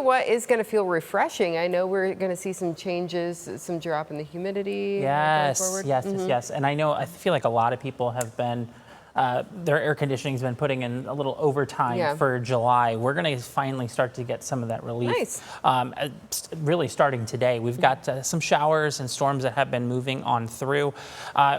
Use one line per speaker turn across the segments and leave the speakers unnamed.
what is going to feel refreshing. I know we're going to see some changes, some drop in the humidity going forward.
Yes. And I feel like a lot of people have been, their air conditioning has been putting in a little overtime for July. We're going to finally start to get some of that relief.
Nice.
Really starting today. We've got some showers and storms that have been moving on through.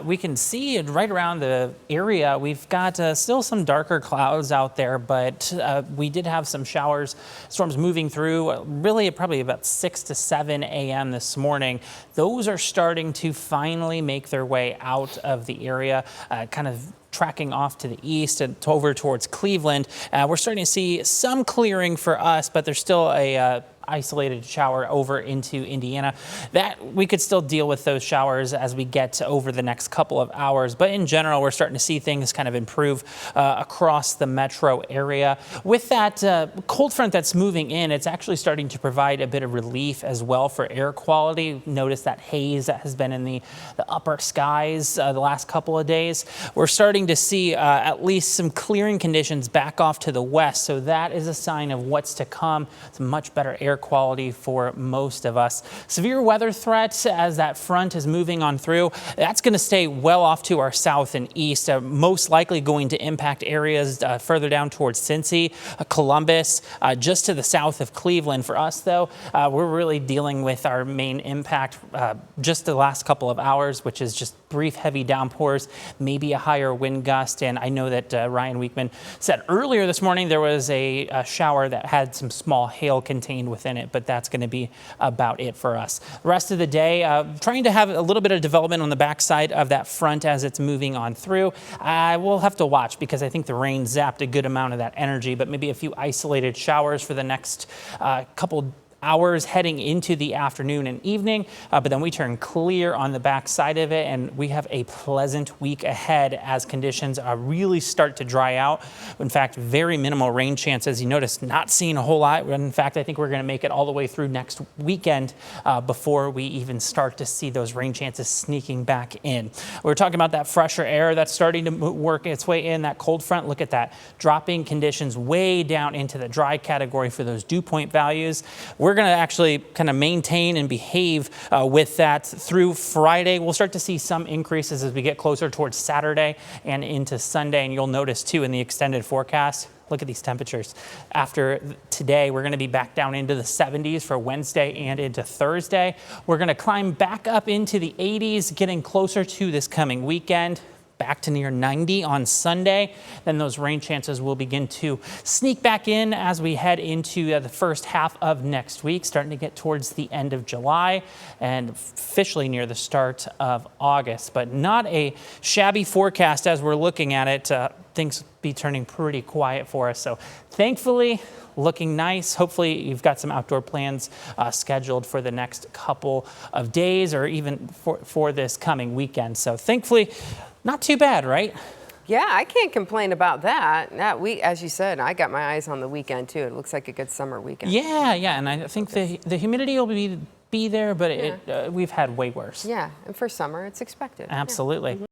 We can see right around the area, we've got still some darker clouds out there, but we did have some showers, storms moving through really probably about 6 to 7 a.m. this morning. Those are starting to finally make their way out of the area, kind of tracking off to the east and over towards Cleveland. We're starting to see some clearing for us, but there's still a isolated shower over into Indiana. That we could still deal with those showers as we get over the next couple of hours. But in general, we're starting to see things kind of improve across the metro area. With that cold front that's moving in, it's actually starting to provide a bit of relief as well for air quality. Notice that haze that has been in the upper skies the last couple of days. We're starting to see at least some clearing conditions back off to the west. So that is a sign of what's to come. It's much better air quality for most of us. Severe weather threats as that front is moving on through. That's going to stay well off to our south and east, most likely going to impact areas further down towards Cincy, Columbus, just to the south of Cleveland. For us, though, we're really dealing with our main impact just the last couple of hours, which is just brief heavy downpours, maybe a higher wind gust. And I know that Ryan Weekman said earlier this morning there was a shower that had some small hail contained within it, but that's going to be about it for us. The rest of the day, trying to have a little bit of development on the backside of that front as it's moving on through. We'll have to watch because I think the rain zapped a good amount of that energy, but maybe a few isolated showers for the next couple hours heading into the afternoon and evening, but then we turn clear on the back side of it, and we have a pleasant week ahead as conditions really start to dry out. In fact, very minimal rain chances. You notice not seeing a whole lot. In fact, I think we're going to make it all the way through next weekend before we even start to see those rain chances sneaking back in. We're talking about that fresher air that's starting to work its way in, that cold front. Look at that, dropping conditions way down into the dry category for those dew point values. We're going to actually kind of maintain and behave with that through Friday. We'll start to see some increases as we get closer towards Saturday and into Sunday. And you'll notice too in the extended forecast, look at these temperatures. After today, we're going to be back down into the 70s for Wednesday and into Thursday. We're going to climb back up into the 80s, getting closer to this coming weekend. Back to near 90 on Sunday. Then those rain chances will begin to sneak back in as we head into the first half of next week, starting to get towards the end of July and officially near the start of August. But not a shabby forecast as we're looking at it. Things be turning pretty quiet for us. So thankfully, looking nice. Hopefully you've got some outdoor plans scheduled for the next couple of days or even for this coming weekend. So thankfully, not too bad, right?
Yeah, I can't complain about that. That week, as you said, I got my eyes on the weekend too. It looks like a good summer weekend.
Yeah, and I think the humidity will be there, but we've had way worse.
Yeah, and for summer, it's expected.
Absolutely.
Yeah.